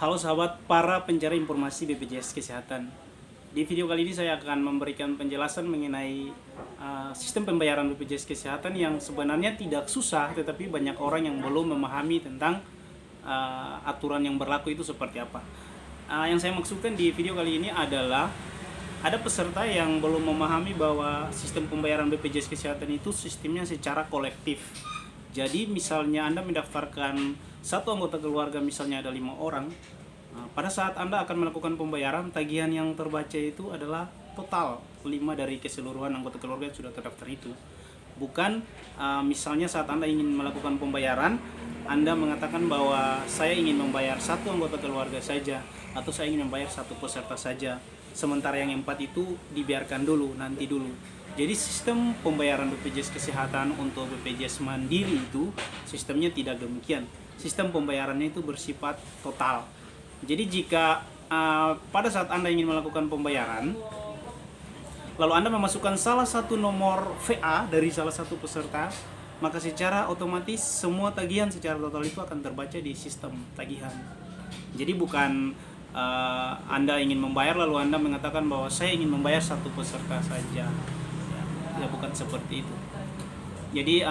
Halo sahabat para pencari informasi BPJS Kesehatan. Di video kali ini saya akan memberikan penjelasan mengenai sistem pembayaran BPJS Kesehatan yang sebenarnya tidak susah, tetapi banyak orang yang belum memahami tentang aturan yang berlaku itu seperti apa. Yang saya maksudkan di video kali ini adalah ada peserta yang belum memahami bahwa sistem pembayaran BPJS Kesehatan itu sistemnya secara kolektif. Jadi misalnya Anda mendaftarkan satu anggota keluarga, misalnya ada 5 orang. Pada saat Anda akan melakukan pembayaran, tagihan yang terbaca itu adalah total 5 dari keseluruhan anggota keluarga yang sudah terdaftar itu. Bukan misalnya saat Anda ingin melakukan pembayaran, Anda mengatakan bahwa saya ingin membayar satu anggota keluarga saja, atau saya ingin membayar satu peserta saja. Sementara yang 4 itu dibiarkan dulu, nanti dulu. Jadi sistem pembayaran BPJS Kesehatan untuk BPJS Mandiri itu sistemnya tidak demikian. Sistem pembayarannya itu bersifat total. Jadi jika pada saat Anda ingin melakukan pembayaran, lalu Anda memasukkan salah satu nomor VA dari salah satu peserta, maka secara otomatis semua tagihan secara total itu akan terbaca di sistem tagihan. Jadi bukan Anda ingin membayar lalu Anda mengatakan bahwa saya ingin membayar satu peserta saja. Ya bukan seperti itu. Jadi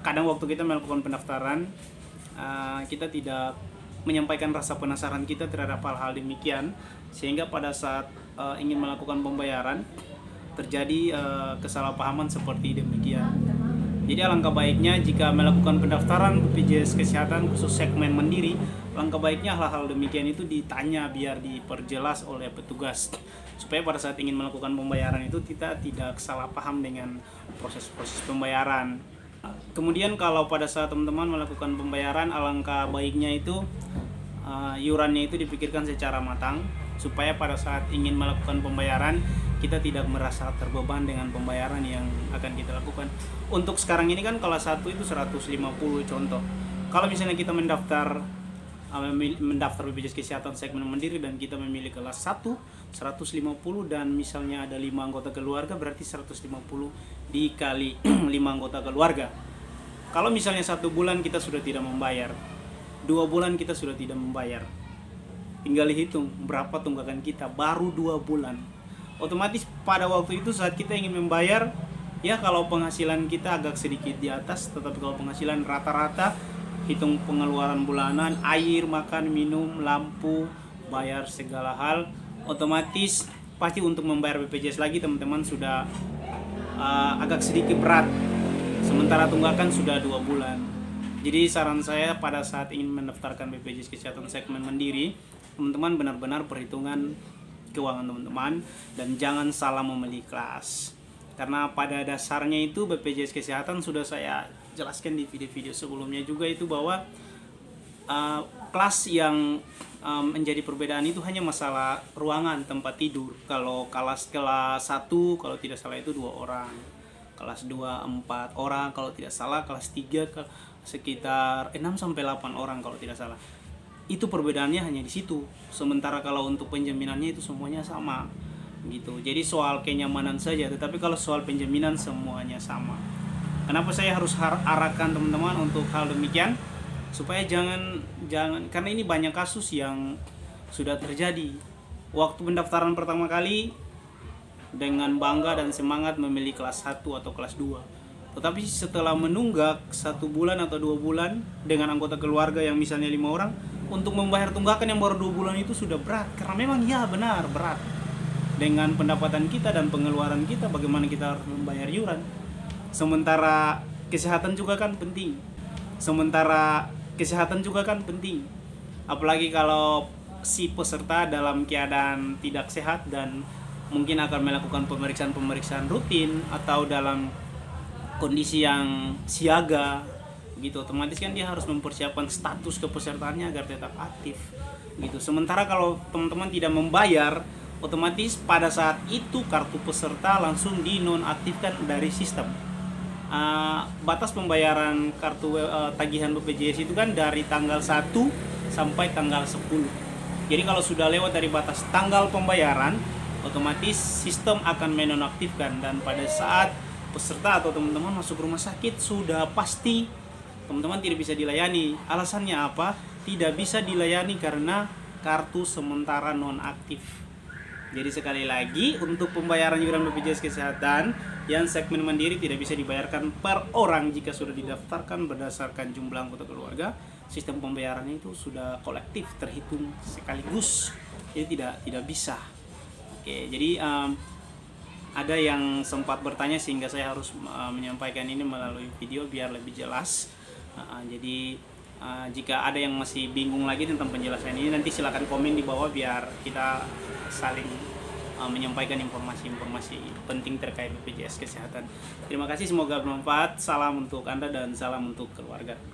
kadang waktu kita melakukan pendaftaran, kita tidak menyampaikan rasa penasaran kita terhadap hal-hal demikian, sehingga pada saat ingin melakukan pembayaran terjadi kesalahpahaman seperti demikian. Jadi alangkah baiknya jika melakukan pendaftaran BPJS Kesehatan khusus segmen mandiri, alangkah baiknya hal-hal demikian itu ditanya biar diperjelas oleh petugas, supaya pada saat ingin melakukan pembayaran itu kita tidak salah paham dengan proses-proses pembayaran. Kemudian kalau pada saat teman-teman melakukan pembayaran, alangkah baiknya itu iurannya itu dipikirkan secara matang, supaya pada saat ingin melakukan pembayaran kita tidak merasa terbeban dengan pembayaran yang akan kita lakukan. Untuk sekarang ini kan kelas 1 itu 150 contoh. Kalau misalnya kita mendaftar BPJS Kesehatan segmen mandiri dan kita memilih kelas 1 150 dan misalnya ada 5 anggota keluarga, berarti 150 dikali 5 anggota keluarga. Kalau misalnya 1 bulan kita sudah tidak membayar, 2 bulan kita sudah tidak membayar, tinggal dihitung berapa tunggakan kita baru 2 bulan. Otomatis pada waktu itu saat kita ingin membayar, ya kalau penghasilan kita agak sedikit di atas, tetapi kalau penghasilan rata-rata, hitung pengeluaran bulanan, air, makan, minum, lampu, bayar segala hal, otomatis pasti untuk membayar BPJS lagi teman-teman sudah agak sedikit berat. Sementara tunggakan sudah 2 bulan. Jadi saran saya pada saat ingin mendaftarkan BPJS Kesehatan segmen mandiri, teman-teman benar-benar perhitungan keuangan teman-teman dan jangan salah memilih kelas. Karena pada dasarnya itu BPJS Kesehatan sudah saya jelaskan di video-video sebelumnya juga itu bahwa kelas yang menjadi perbedaan itu hanya masalah ruangan tempat tidur. Kalau kelas 1 kalau tidak salah itu 2 orang, kelas 2 4 orang, kalau tidak salah kelas 3 sekitar 6-8 orang kalau tidak salah. Itu perbedaannya hanya di situ. Sementara kalau untuk penjaminannya itu semuanya sama gitu. Jadi soal kenyamanan saja, tetapi kalau soal penjaminan semuanya sama. Kenapa saya harus arahkan teman-teman untuk hal demikian? Supaya jangan karena ini banyak kasus yang sudah terjadi. Waktu pendaftaran pertama kali dengan bangga dan semangat memilih kelas 1 atau kelas 2. Tetapi setelah menunggak 1 bulan atau 2 bulan dengan anggota keluarga yang misalnya 5 orang, untuk membayar tunggakan yang baru 2 bulan itu sudah berat. Karena memang ya benar berat. Dengan pendapatan kita dan pengeluaran kita, bagaimana kita harus membayar iuran. Sementara kesehatan juga kan penting. Apalagi kalau si peserta dalam keadaan tidak sehat dan mungkin akan melakukan pemeriksaan rutin atau dalam kondisi yang siaga gitu, otomatis kan dia harus mempersiapkan status kepesertaannya agar tetap aktif gitu. Sementara kalau teman-teman tidak membayar, otomatis pada saat itu kartu peserta langsung dinonaktifkan dari sistem. Batas pembayaran kartu tagihan BPJS itu kan dari tanggal 1 sampai tanggal 10. Jadi kalau sudah lewat dari batas tanggal pembayaran, otomatis sistem akan menonaktifkan, dan pada saat peserta atau teman-teman masuk rumah sakit sudah pasti teman-teman tidak bisa dilayani. Alasannya apa? tidak bisa dilayani karena kartu sementara nonaktif. Jadi sekali lagi, untuk pembayaran iuran BPJS Kesehatan yang segmen mandiri tidak bisa dibayarkan per orang jika sudah didaftarkan berdasarkan jumlah anggota keluarga. Sistem pembayarannya itu sudah kolektif, terhitung sekaligus, jadi tidak bisa. Oke, jadi ada yang sempat bertanya sehingga saya harus menyampaikan ini melalui video biar lebih jelas. Jadi jika ada yang masih bingung lagi tentang penjelasan ini, nanti silakan komen di bawah biar kita saling menyampaikan informasi-informasi penting terkait BPJS Kesehatan. Terima kasih, semoga bermanfaat. Salam untuk Anda dan salam untuk keluarga.